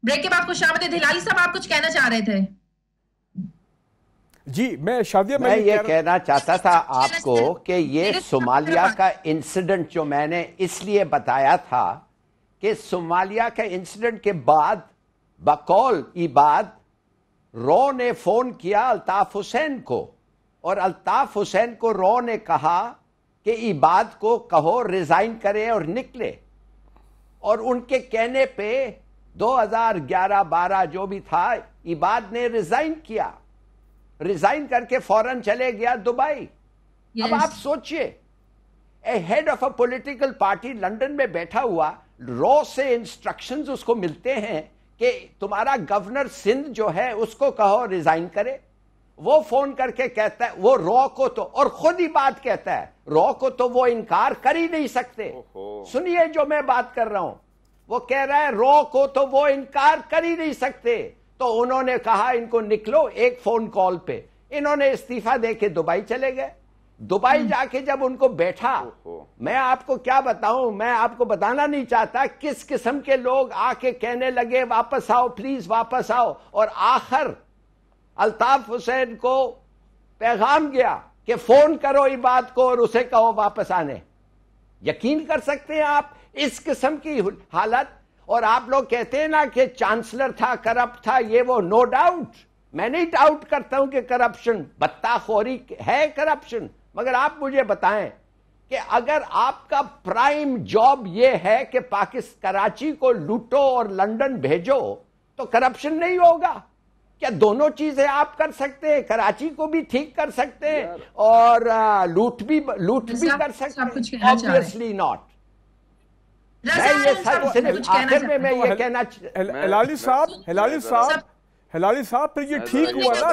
ब्रेक के बाद खुश आमदीद। हिलाली साहब, आप कुछ कहना चाह रहे थे? जी, मैं शादिया मैं ये कहना चाहता था आपको कि ये सोमालिया का इंसिडेंट जो मैंने इसलिए बताया था कि सोमालिया के इंसिडेंट के बाद बकौल इबाद रॉ ने फोन किया अल्ताफ हुसैन को, और अल्ताफ हुसैन को रॉ ने कहा कि इबाद को कहो रिजाइन करे और निकले, और उनके कहने पे 2011-12 जो भी था, इबाद ने रिजाइन किया, रिजाइन करके फौरन चले गया दुबई। अब आप सोचिए, head of a political party London में बैठा हुआ, रॉ से इंस्ट्रक्शंस उसको मिलते हैं कि तुम्हारा गवर्नर सिंध जो है उसको कहो रिजाइन करे। वो फोन करके कहता है, वो रॉ को तो, और खुद ही बात कहता है, रॉ को तो वो इनकार कर ही नहीं सकते। सुनिए जो मैं बात कर रहा हूं, वो कह रहा है रॉ को तो वो इनकार कर ही नहीं सकते। तो उन्होंने कहा इनको निकलो, एक फोन कॉल पे इन्होंने इस्तीफा देके दुबई चले गए। दुबई जाके जब उनको बैठा, मैं आपको क्या बताऊं, मैं आपको बताना नहीं चाहता किस किस्म के लोग आके कहने लगे वापस आओ प्लीज वापस आओ, और आखिर अल्ताफ हुसैन को पैगाम गया कि फोन करो इबाद को और उसे कहो वापस आने। यकीन कर सकते हैं आप इस किस्म की हालत? और आप लोग कहते हैं ना कि चांसलर था, करप्ट था, ये वो, नो डाउट, मैं नहीं डाउट करता हूं कि करप्शन, बत्ताखोरी है करप्शन, मगर आप मुझे बताएं कि अगर आपका प्राइम जॉब ये है कि पाकिस्तान कराची को लूटो और लंदन भेजो, तो करप्शन नहीं होगा क्या? दोनों चीजें आप कर सकते हैं, कराची को भी ठीक कर सकते हैं और लूट भी कर सकते हैं। Obviously not. मैं ये सिर्फ आखिर में मैं ये कहना, हिलाली साहब फिर ये ठीक हुआ ना,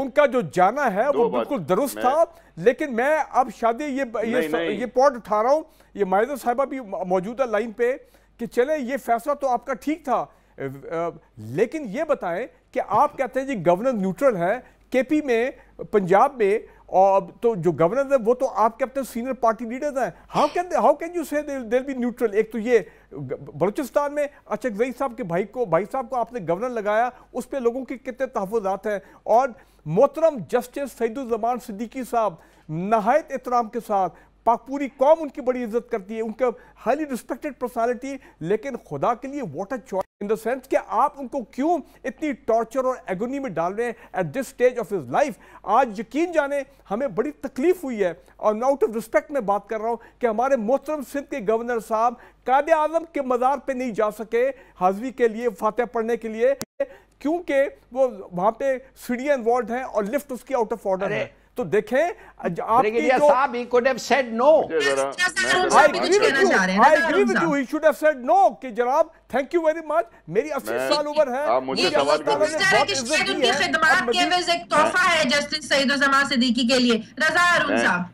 उनका जो जाना है वो बिल्कुल दुरुस्त था। लेकिन मैं अब शादी ये पॉइंट उठा रहा हूं, ये माहिदा साहिबा भी मौजूदा लाइन पे, कि चले ये फैसला तो आपका ठीक था, लेकिन ये बताएं कि आप कहते हैं जी गवर्नर न्यूट्रल है, केपी में, पंजाब में, और तो जो गवर्नर है वो तो आप कहते हैं सीनियर पार्टी लीडर्स हैं। हाउ कैन यू से दे विल बी न्यूट्रल? एक तो ये बलूचिस्तान में अचकजई साहब के भाई साहब को आपने गवर्नर लगाया, उस पर लोगों के कितने तहफ़्फ़ुज़ात हैं, और मोहतरम जस्टिस सईदुज़्ज़मान सिद्दीकी साहब नहायत एहतराम के साथ, पूरी कौम उनकी बड़ी इज्जत करती है, उनका हाईली रिस्पेक्टेड पर्सनालिटी, लेकिन खुदा के लिए what a choice in the sense कि आप उनको क्यों इतनी टॉर्चर और एगोनी में डाल रहे हैं at this stage of his life. आज यकीन जाने हमें बड़ी तकलीफ हुई है, और मैं आउट ऑफ रिस्पेक्ट में बात कर रहा हूं कि हमारे मोहतरम सिंध के गवर्नर साहब कायदे आजम के मज़ार पे नहीं जा सके हाज़री के लिए, फातिहा पढ़ने के लिए, क्योंकि वो वहां पे सीढ़ियां इन्वॉल्व हैं और लिफ्ट उसकी आउट ऑफ ऑर्डर है। तो देखें आपकी जो साहब, he could have said no. I agree with you. He should have said no कि जनाब थैंक यू वेरी मच, मेरी 80 साल उम्र है, मुझे उनकी खिदमत के एवज एक तोहफा है जस्टिस सईदुज़्ज़मान सिद्दीकी के लिए। रज़ा अरुण साहब,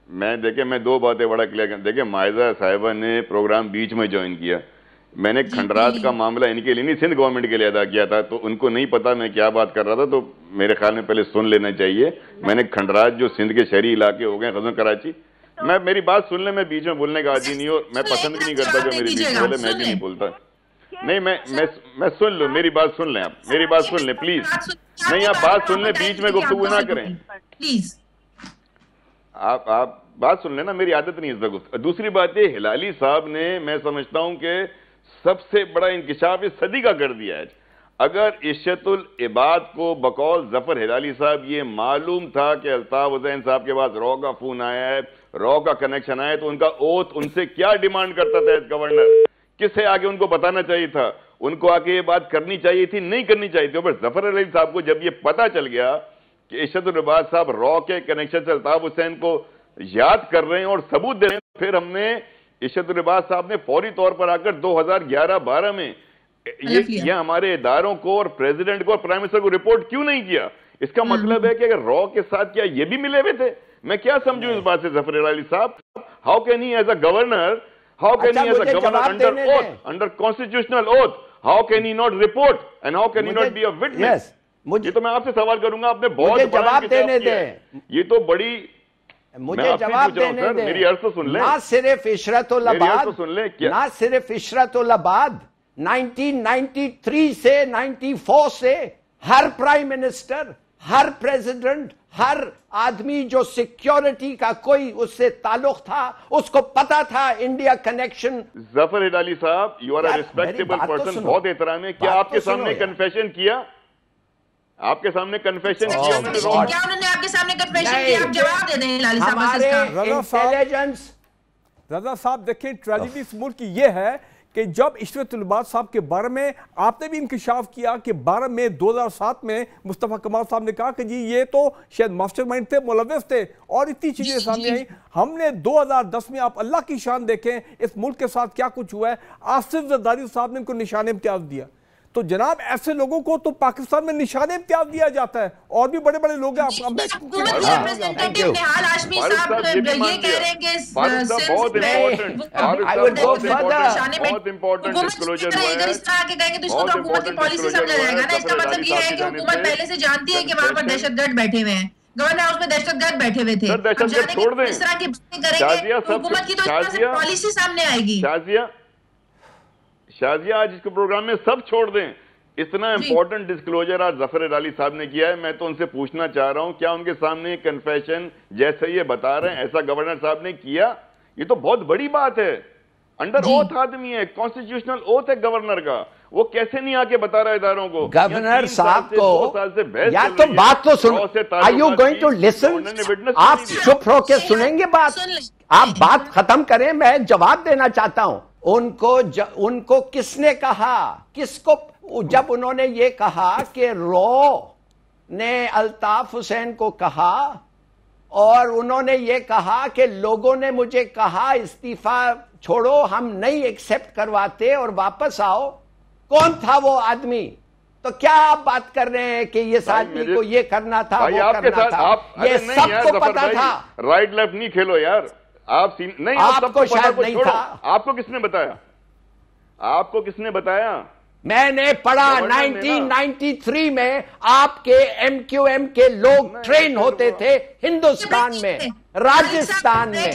मैं देखिए, मैं दो बातें बड़ा क्लियर कर, देखिए माहिदा साहिबा ने प्रोग्राम बीच में ज्वाइन किया, मैंने खंडरात का मामला इनके लिए नहीं सिंध गवर्नमेंट के लिए अदा किया था, तो उनको नहीं पता मैं क्या बात कर रहा था, तो मेरे ख्याल में पहले सुन लेना चाहिए। मैंने खंडरात जो सिंध के शहरी इलाके हो गए, खजन कराची, मेरी बात सुन ले, मैं बीच में बोलने का आदी नहीं हूँ, मैं पसंद भी नहीं करता जो मेरे बीच बोले, मैं भी नहीं बोलता। नहीं, मैं सुन लूं, मेरी बात सुन लें आप, मेरी बात सुन लें प्लीज। नहीं, आप बात सुन लें, बीच में गुफ्तगू ना करें प्लीज। आप बात सुन लेना, मेरी आदत नहीं है इस वक्त। दूसरी बात ये, हिलाली साहब ने, मैं समझता हूं कि सबसे बड़ा इंकिशाफ इस सदी का कर दिया है। अगर इश्शतुल इबाद को बकौल जफर हिलाली साहब ये मालूम था कि अल्ताफ हुसैन साहब के पास रॉ का फोन आया है, रॉ का कनेक्शन आया है, तो उनका ओथ उनसे क्या डिमांड करता था गवर्नर? किससे आगे उनको बताना चाहिए था? उनको आके ये बात करनी चाहिए थी, नहीं करनी चाहिए थी। पर जफर हिलाली साहब को जब ये पता चल गया कि इश्शतुल इबाद साहब रॉ के कनेक्शन से अल्ताफ हुसैन को याद कर रहे हैं और सबूत दे रहे हैं, फिर हमने इश्शतुल इबाद साहब ने फौरी तौर पर आकर 2011-12 में ये हमारे इदारों को और प्रेसिडेंट को और प्राइम मिनिस्टर को रिपोर्ट क्यों नहीं किया? इसका मतलब है कि अगर रॉ के साथ क्या ये भी मिले हुए थे? मैं क्या समझूं इस बात से जफर हिलाली साहब? How can he as a governor, how can he as a governor under oath, under constitutional oath, how can he not report and how can he not be a witness? ये तो मैं आपसे सवाल करूंगा, आपने बहुत जवाब देने दे। ये तो बड़ी, मुझे जवाब देने दे। मेरी अर्ज तो सुन ले। ना सिर्फ इशरतुल आबाद, ना सिर्फ इशरतुल आबाद, 1993 से 94 से हर प्राइम मिनिस्टर, हर प्रेसिडेंट, हर आदमी जो सिक्योरिटी का कोई उससे ताल्लुक था, उसको पता था इंडिया कनेक्शन। जफर हिलाली साहब, you are a respectable person, बहुत एहतराम है। क्या आपके सामने कन्फेशन किया? आपके सामने कन्फेशन किया? क्या उन्होंने आपके सामने कन्फेशन किया? आप जवाब दे दें हिलाली साहब। रजा साहब देखें, ट्रेजेडी इस मुल्क की ये है कि जब इशरतुल इबाद साहब के बारे में आपने भी इंकशाफ किया कि 12 मई 2007 में मुस्तफ़ा कमाल साहब ने कहा कि जी ये तो शायद मास्टरमाइंड थे, मुलव्विस थे, और इतनी चीजें सामने आई। हमने 2010 में, आप अल्लाह की शान देखें इस मुल्क के साथ क्या कुछ हुआ है। आसिफ जरदारी साहब ने उनको निशान इम्तियाज दिया। तो जनाब ऐसे लोगों को तो पाकिस्तान में निशान इम्तियाज दिया जाता है, और भी बड़े बड़े लोग हैं। पहले से जानती है कि वहां पर दहशतगर्द बैठे हुए हैं, गवर्नर हाउस में दहशतगर्द बैठे हुए थे। छोड़ दें, इस तरह की बातें करेंगे हुकूमत की तो पॉलिसी सामने आएगी। शाजिया, आज इसके प्रोग्राम में सब छोड़ दें। इतना इंपॉर्टेंट डिस्क्लोजर आज जफर हिलाली साहब ने किया है। मैं तो उनसे पूछना चाह रहा हूं, क्या उनके सामने कन्फेशन जैसे ये बता रहे हैं ऐसा गवर्नर साहब ने किया? ये तो बहुत बड़ी बात है। अंडर ओथ आदमी है, कॉन्स्टिट्यूशनल ओथ है गवर्नर का, वो कैसे नहीं आके बता रहा है इदारों को? गवर्नर साहब को यार तो बात तो सुन, are you going to listen? आप चुप होके सुनेंगे बात? आप बात खत्म करें, मैं जवाब देना चाहता हूं। उनको किसने कहा, किसको, जब उन्होंने ये कहा कि रॉ ने अल्ताफ हुसैन को कहा और उन्होंने ये कहा कि लोगों ने मुझे कहा इस्तीफा छोड़ो, हम नहीं एक्सेप्ट करवाते और वापस आओ, कौन था वो आदमी? तो क्या आप बात कर रहे हैं कि ये आदमी को ये करना था, वो करना था? ये सबको पता था। राइट लेफ्ट नहीं खेलो यार। आप नहीं, आपको शायद नहीं था। आपको किसने बताया? आपको किसने बताया? मैंने पढ़ा 1993 में आपके MQM के लोग ट्रेन होते थे हिंदुस्तान में, राजस्थान में।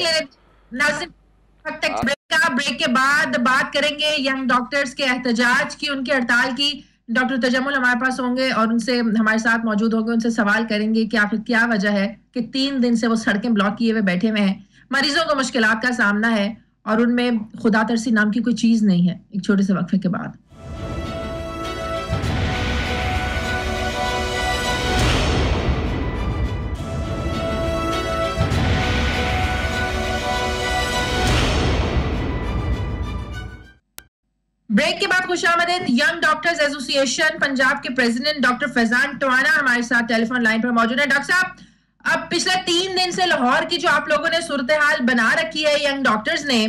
ब्रेक के बाद बात करेंगे यंग डॉक्टर्स के एहतजाज की, उनकी हड़ताल की। डॉक्टर तजम्मुल हमारे पास होंगे और उनसे हमारे साथ मौजूद होंगे, उनसे सवाल करेंगे कि आखिर क्या वजह है कि 3 दिन से वो सड़कें ब्लॉक किए हुए बैठे हुए हैं। मरीजों को मुश्किलात का सामना है और उनमें खुदा तरसी नाम की कोई चीज नहीं है। एक छोटे से वक्फे के बाद ब्रेक के बाद खुशामदीद। यंग डॉक्टर्स एसोसिएशन पंजाब के प्रेसिडेंट डॉक्टर फैजान टवाना हमारे साथ टेलीफोन लाइन पर मौजूद है। डॉक्टर साहब, अब पिछले 3 दिन से लाहौर की जो आप लोगों ने सूरत हाल बना रखी है यंग डॉक्टर्स ने,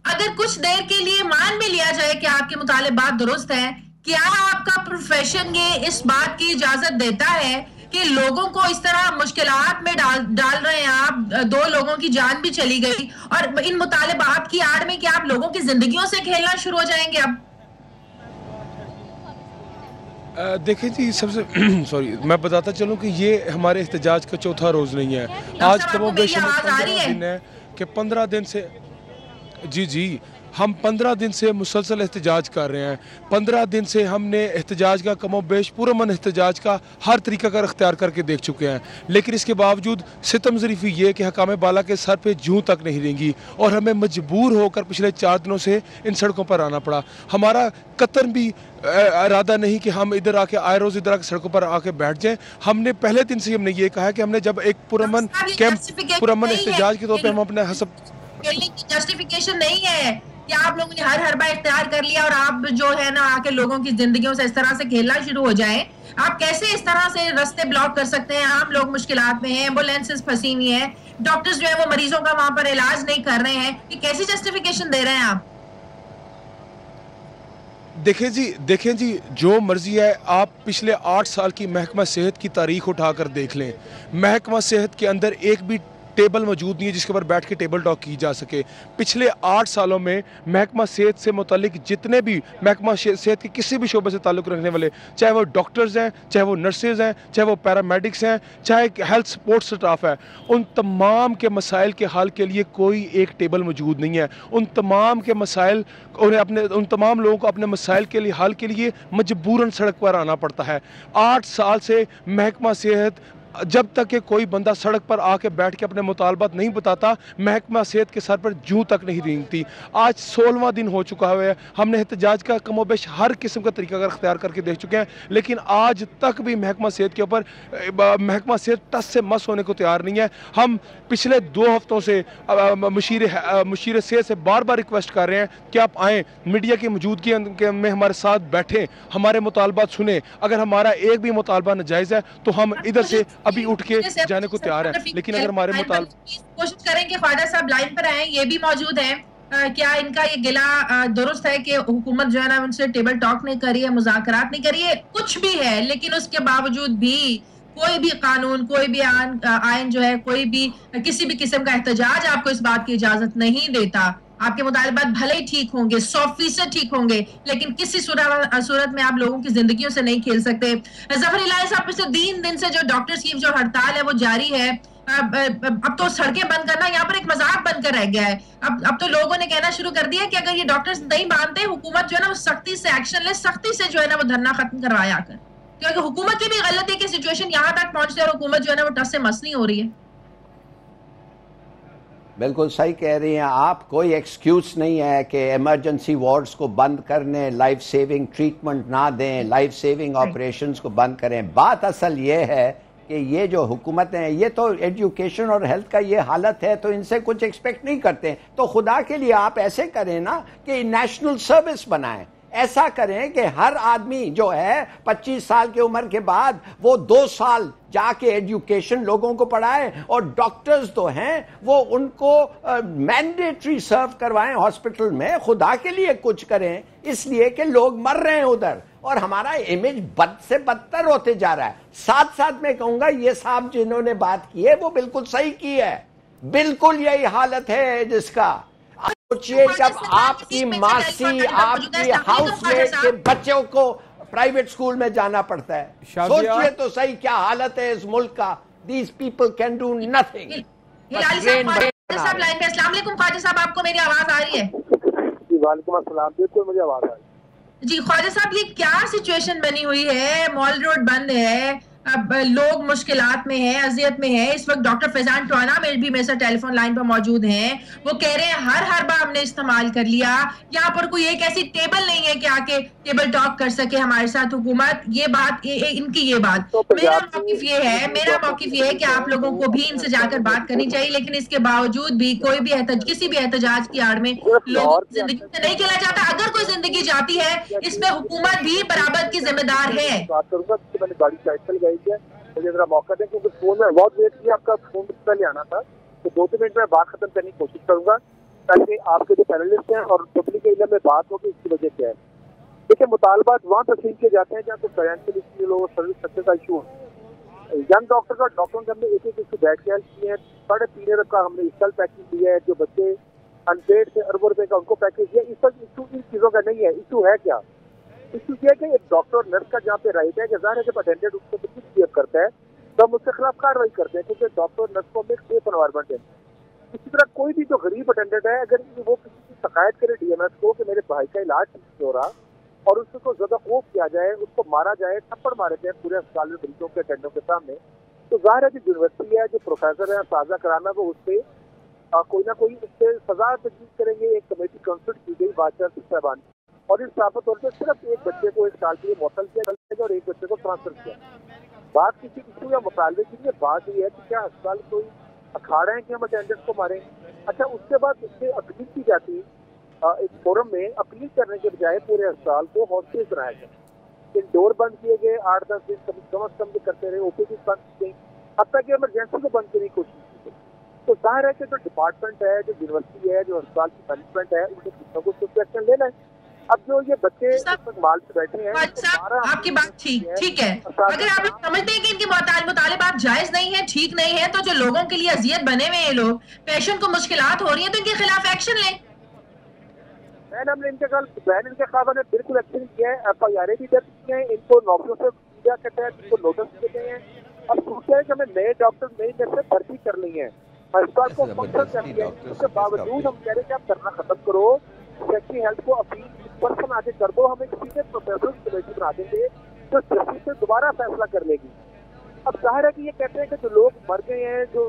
अगर कुछ देर के लिए मान में लिया जाए कि आपके मुतालिबात दुरुस्त हैं, क्या आपका प्रोफेशन ये इस बात की इजाजत देता है कि लोगों को इस तरह मुश्किलात में डाल रहे हैं आप? 2 लोगों की जान भी चली गई और इन मुतालिबात की आड़ में क्या आप लोगों की जिंदगियों से खेलना शुरू हो जाएंगे अब? देखिए जी, सबसे सॉरी, मैं बताता चलूं कि ये हमारे एहतजाज का 4था रोज़ नहीं है। आज कमोबेश 15 दिन है कि 15 दिन से जी हम 15 दिन से मुसलसल एहतजाज कर रहे हैं। 15 दिन से हमने एहतजाज का कमोबेश पुरअमन एहतजाज का हर तरीका कार अख्तियार करके देख चुके हैं, लेकिन इसके बावजूद सितम ज़रीफ़ी ये कि हकाम बाला के सर पे जूं तक नहीं रेंगी और हमें मजबूर होकर पिछले 4 दिनों से इन सड़कों पर आना पड़ा। हमारा कतन भी इरादा नहीं कि हम इधर आके आए रोज़ इधर आके सड़कों पर आके बैठ जाएं। हमने पहले दिन से हमने ये कहा है कि हमने जब एक पुरअमन कैंप पुरअमन एहतजाज के तौर पर हम अपने हसब की जस्टिफिकेशन नहीं है कि आप लोगों ने हर बार इख्तियार कर लिया और आप जो है ना आके लोगों की जिंदगियों से इस तरह से खेलना शुरू हो जाए। आप कैसे इस तरह से रास्ते ब्लॉक कर सकते हैं? आम लोग मुश्किलात में हैं, एम्बुलेंसेस फंसी हुई हैं, डॉक्टर्स जो है वो मरीजों का वहां पर इलाज नहीं कर रहे हैं। ये कैसी जस्टिफिकेशन दे रहे हैं आप? देखें जी, जो मर्जी है आप पिछले 8 साल की महकमा सेहत की तारीख उठाकर देख लें। महकमा सेहत के अंदर एक भी टेबल मौजूद नहीं है जिसके ऊपर बैठ के टेबल टॉक की जा सके। पिछले 8 सालों में महकमा सेहत से मुतालिक जितने भी महकमा सेहत के किसी भी शोबे से ताल्लुक़ रखने वाले, चाहे वो डॉक्टर्स हैं, चाहे वो नर्सेज हैं, चाहे वो पैरामेडिक्स हैं, चाहे हेल्थ सपोर्ट स्टाफ है, उन तमाम के मसाइल के हल के लिए कोई एक टेबल मौजूद नहीं है। उन तमाम लोगों को अपने मसाइल के लिए हल के लिए मजबूरन सड़क पर आना पड़ता है। 8 साल से महकमा सेहत जब तक कि कोई बंदा सड़क पर आके बैठ के अपने मुतालबात नहीं बताता, महकमा सेहत के सर पर जूं तक नहीं रेंगती। आज 16वां दिन हो चुका है, हमने एहतजाज का कमोबेश हर किस्म का तरीका अख्तियार करके देख चुके हैं, लेकिन आज तक भी महकमा सेहत के ऊपर महकमा सेहत टस से मस होने को तैयार नहीं है। हम पिछले 2 हफ्तों से मुशीर सेहत से बार बार रिक्वेस्ट कर रहे हैं कि आप आएँ, मीडिया की मौजूदगी में हमारे साथ बैठें, हमारे मुतालबात सुने। अगर हमारा एक भी मुतालबा नाजायज़ है तो हम इधर से अभी उठ के जाने को तैयार है, लेकिन अगर हमारे मुताबिक कोशिश करें कि ख्वाजा साहब लाइन पर आए, ये भी मौजूद है। क्या इनका ये गिला दुरुस्त है कि हुकूमत जो है ना उनसे टेबल टॉक नहीं करी है, मुज़ाकरात नहीं करी है? कुछ भी है, लेकिन उसके बावजूद भी कोई भी कानून, कोई भी आइन जो है, कोई भी किसी भी किस्म का एहतजाज आपको इस बात की इजाजत नहीं देता। आपके मुतालबात भले ही ठीक होंगे, 100% ठीक होंगे, लेकिन किसी सूरत में आप लोगों की जिंदगियों से नहीं खेल सकते। जफर इलाही साहब, पिछले 3 दिन से जो डॉक्टर्स की जो हड़ताल है वो जारी है। अब तो सड़कें बंद करना यहाँ पर एक मजाक बनकर रह गया है। अब तो लोगों ने कहना शुरू कर दिया कि अगर ये डॉक्टर्स नहीं मानते, हुकूमत जो है ना वो सख्ती से एक्शन ले, सख्ती से जो है ना वो धरना खत्म करवाया कर, क्योंकि हुकूमत की भी गलत है कि सिचुएशन यहाँ तक पहुंचती है और हुकूमत जो है ना वो टस से मस नहीं हो रही है। बिल्कुल सही कह रही हैं आप। कोई एक्सक्यूज नहीं है कि इमरजेंसी वार्ड्स को बंद करने, लाइफ सेविंग ट्रीटमेंट ना दें, लाइफ सेविंग ऑपरेशंस को बंद करें। बात असल ये है कि ये जो हुकूमतें हैं, ये तो एजुकेशन और हेल्थ का ये हालत है तो इनसे कुछ एक्सपेक्ट नहीं करते। तो खुदा के लिए आप ऐसे करें ना कि नेशनल सर्विस बनाएं। ऐसा करें कि हर आदमी जो है 25 साल की उम्र के बाद वो 2 साल जाके एजुकेशन लोगों को पढ़ाएं, और डॉक्टर्स तो हैं वो उनको मैंडेटरी सर्व करवाएं हॉस्पिटल में। खुदा के लिए कुछ करें, इसलिए कि लोग मर रहे हैं उधर और हमारा इमेज बद से बदतर होते जा रहा है। साथ साथ में कहूंगा, ये साहब जिन्होंने बात की है वो बिल्कुल सही की है। बिल्कुल यही हालत है जिसका सोचिए, जब आपकी मासी आपकी हाउसमेट के बच्चों को प्राइवेट स्कूल में जाना पड़ता है, सोचिए तो सही क्या हालत है इस मुल्क का। These people can do nothing. Khwaja Sahab, आपको मेरी आवाज आ रही है? जी वालेकुम अस्सलाम, बिल्कुल मुझे आवाज आ रही है। जी ख्वाजा साहब, ये क्या सिचुएशन बनी हुई है? मॉल रोड बंद है, अब लोग मुश्किलात में हैं, अजियत में हैं। इस वक्त डॉक्टर फैजान टोना भी मेरे साथ टेलीफोन लाइन पर मौजूद हैं। वो कह रहे हैं हर बार हमने इस्तेमाल कर लिया, यहाँ पर कोई एक ऐसी टेबल नहीं है कि आके टेबल टॉक कर सके हमारे साथ हुकूमत। ये बात इनकी ये बात, मेरा मौकिफ ये है कि आप लोगों को भी इनसे जाकर बात करनी चाहिए, लेकिन इसके बावजूद भी कोई भी किसी भी एहतजाज की आड़ में लोगों की जिंदगी से नहीं खेला जाता। अगर कोई जिंदगी जाती है, इसमें हुकूमत भी बराबर की जिम्मेदार है। मुझे जरा मौका दें, क्योंकि फोन में बहुत वेट किया, आपका फोन पहले आना था, तो 2-3 मिनट में बात खत्म करने की कोशिश करूंगा ताकि आपके जो पैनलिस्ट हैं और पब्लिक के इल्म में बात हो कि इसकी वजह क्या है। देखिए, मुतालबात वहाँ तस्लीम किए जाते हैं जहाँ कुछ फाइनेंशियल इशू हो, सर्विस सेक्टर का इशू हो। यंग डॉक्टर का डॉक्टरों ने हमने एक इशू बैठ के किए हैं। 3.5 अरब का हमने इस साल पैकेज दिया है। जो बच्चे अनपेड से अरबों रुपए का उनको पैकेज दिया। इस वक्त इशू इन चीज़ों का नहीं है। इशू है क्या? इशू यह है कि एक डॉक्टर और नर्स का जहाँ पे राइट है कि ज़ाहिर है जब अटेंडेंट उसको मिसबिहेव करता है तो हम उसके खिलाफ कार्रवाई करते हैं, क्योंकि डॉक्टर और नर्स को हमें सेफ एनवायरमेंट है। इसी तरह कोई भी जो गरीब अटेंडेंट है, अगर वो किसी की शिकायत करे डीएमएस को कि मेरे भाई का इलाज ठीक नहीं हो रहा और उसको ज्यादा खौफ किया जाए, उसको मारा जाए, थप्पड़ मारे जाए पूरे अस्पताल में मरीजों के अटेंडों के सामने, तो जाहिर है जो यूनिवर्सिटी है, जो प्रोफेसर है, साझा कराना, वो उससे कोई ना कोई उससे सजा तजवीज़ करेंगे। एक कमेटी कंसल्ट की गई बादशाह साहबान और इस साफा तौर पर सिर्फ एक बच्चे को 1 साल के लिए मौतल किया गया और एक बच्चे को ट्रांसफर किया। बात किसी इशू या मुतालबे की नहीं, बात ये है कि क्या अस्पताल कोई अखाड़ा है कि हम अटेंडेंस को मारें। अच्छा, उसके बाद उससे अपील की जाती, एक फोरम में अपील करने के बजाय पूरे अस्पताल को हॉस्पिटल बनाया गया, इंडोर बंद किए गए, 8-10 दिन कम अज कम करते रहे, ओपीडी बंद की गई, अब तक इमरजेंसी को बंद करने की कोशिश की गई। तो जाहिर है कि जो डिपार्टमेंट है, जो यूनिवर्सिटी है, जो अस्पताल की मैनेजमेंट है, उनको कुछ ना कुछ एक्शन लेना है। अब जो ये बच्चे माल पे बैठे हैं, आपकी बात ठीक है, अगर आप समझते हैं कि इनके मुतालिबात जायज नहीं है, ठीक नहीं है, तो जो लोगों के लिए अजियत बने हुए हैं लोग, पेशेंट को मुश्किलात हो रही है, तो इनके खिलाफ एक्शन लें। हमने इनके खिलाफ बिल्कुल एक्शन किया है, FIR भी दर्ज किए हैं, इनको नौकरियों से पूजा करते हैं, इनको नोटिस दिए गए हैं। अब सोचा है कि हमें नए डॉक्टर नई नर्सें भर्ती करनी है, अस्पताल को फंक्शन करनी है, उसके बावजूद हम कह रहे हैं कि आप करना खत्म करो, सेक्रेटरी हेल्थ को अपील पर्सन आगे कर दो, हम एक सीनियर प्रोफेसर की कमेटी बना देंगे जो जस्टिस से दोबारा फैसला कर लेगी। अब जाहिर है कि ये कहते हैं कि जो लोग मर गए हैं, जो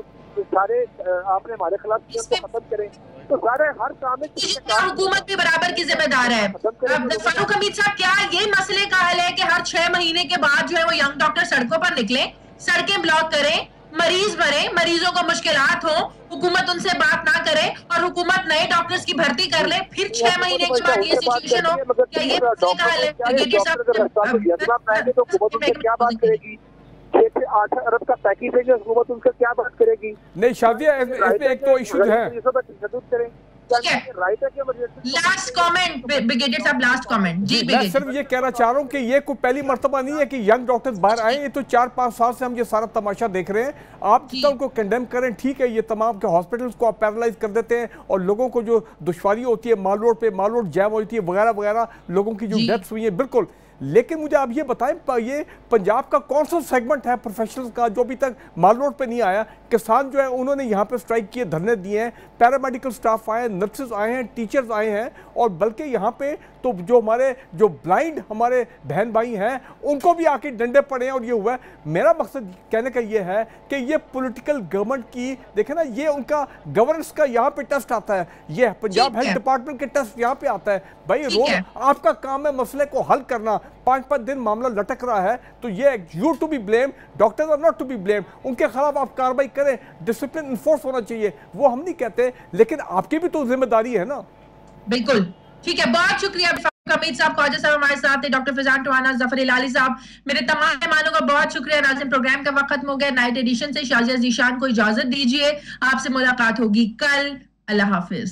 सारे आपने हमारे खिलाफ किया, उसको खत्म करें, तो सारे हर काम में हुकूमत भी बराबर की जिम्मेदार है। फारूक हमीद साहब, क्या ये मसले का हल है कि हर 6 महीने के बाद जो है वो यंग डॉक्टर सड़कों पर निकले, सड़कें ब्लॉक करें, मरीज मरे, मरीजों को मुश्किलात हो, हुकूमत उनसे बात ना करे और हुकूमत नए डॉक्टर्स की भर्ती कर ले, फिर 6 महीने के बाद ये सिचुएशन हो, क्या ये मसले का हल है? तो हुकूमत उनसे क्या बात करेगी? 6 से 8 अरब का पैकेज है, हुकूमत उनसे क्या बात करेगी? नहीं शादिया, इसमें एक तो इशू है। लास्ट कमेंट ब्रिगेडियर साहब, लास्ट कमेंट जी। मैं सिर्फ ये कहना चाह रहा हूँ कि ये कोई पहली मर्तबा नहीं है कि यंग डॉक्टर्स बाहर आए, ये तो 4-5 साल से हम ये सारा तमाशा देख रहे हैं। आप जितना उनको कंडेम करें ठीक है, ये तमाम के हॉस्पिटल्स को आप पैरालाइज कर देते हैं और लोगों को जो दुश्वारी होती है, माल रोड जैम होती है वगैरह वगैरह, लोगों की जो डेथ्स हुई है, बिल्कुल। लेकिन मुझे आप ये बताएं, ये पंजाब का कौन सा सेगमेंट है प्रोफेशनल्स का जो अभी तक माल रोड पे नहीं आया? किसान जो है उन्होंने यहाँ पे स्ट्राइक किए, धरने दिए हैं, पैरामेडिकल स्टाफ आए हैं, नर्सेज आए हैं, टीचर्स आए हैं, और बल्कि यहाँ पे तो जो ब्लाइंड हमारे बहन भाई हैं उनको भी आके डंडे पड़े हैं और ये हुआ है। मेरा मकसद कहने का ये है कि ये पॉलिटिकल गवर्नमेंट की, देखे ना, ये उनका गवर्नेंस का यहाँ पे टेस्ट आता है, ये पंजाब हेल्थ डिपार्टमेंट के टेस्ट यहाँ पे आता है। भाई रोज आपका काम है मसले को हल करना, 5-5 दिन मामला लटक रहा है, तो ये you to be blame, doctors are not to be blame, उनके खिलाफ आप कार्रवाई करें, डिसिप्लिन इन्फोर्स होना चाहिए, वो हम नहीं कहते, लेकिन आपकी भी तो जिम्मेदारी है ना। बिल्कुल ठीक है, बहुत शुक्रिया हमीद साहब, ख्वाजा साहब हमारे साथ थे, डॉक्टर फिजान टवाना, जफर इलाली साहब, मेरे तमाम मेहमानों का बहुत शुक्रिया। नाज़रीन, प्रोग्राम का वक्त खत्म हो गया। नाइट एडिशन से शाजिया ज़ीशान को इजाजत दीजिए, आपसे मुलाकात होगी कल। अल्लाह हाफिज।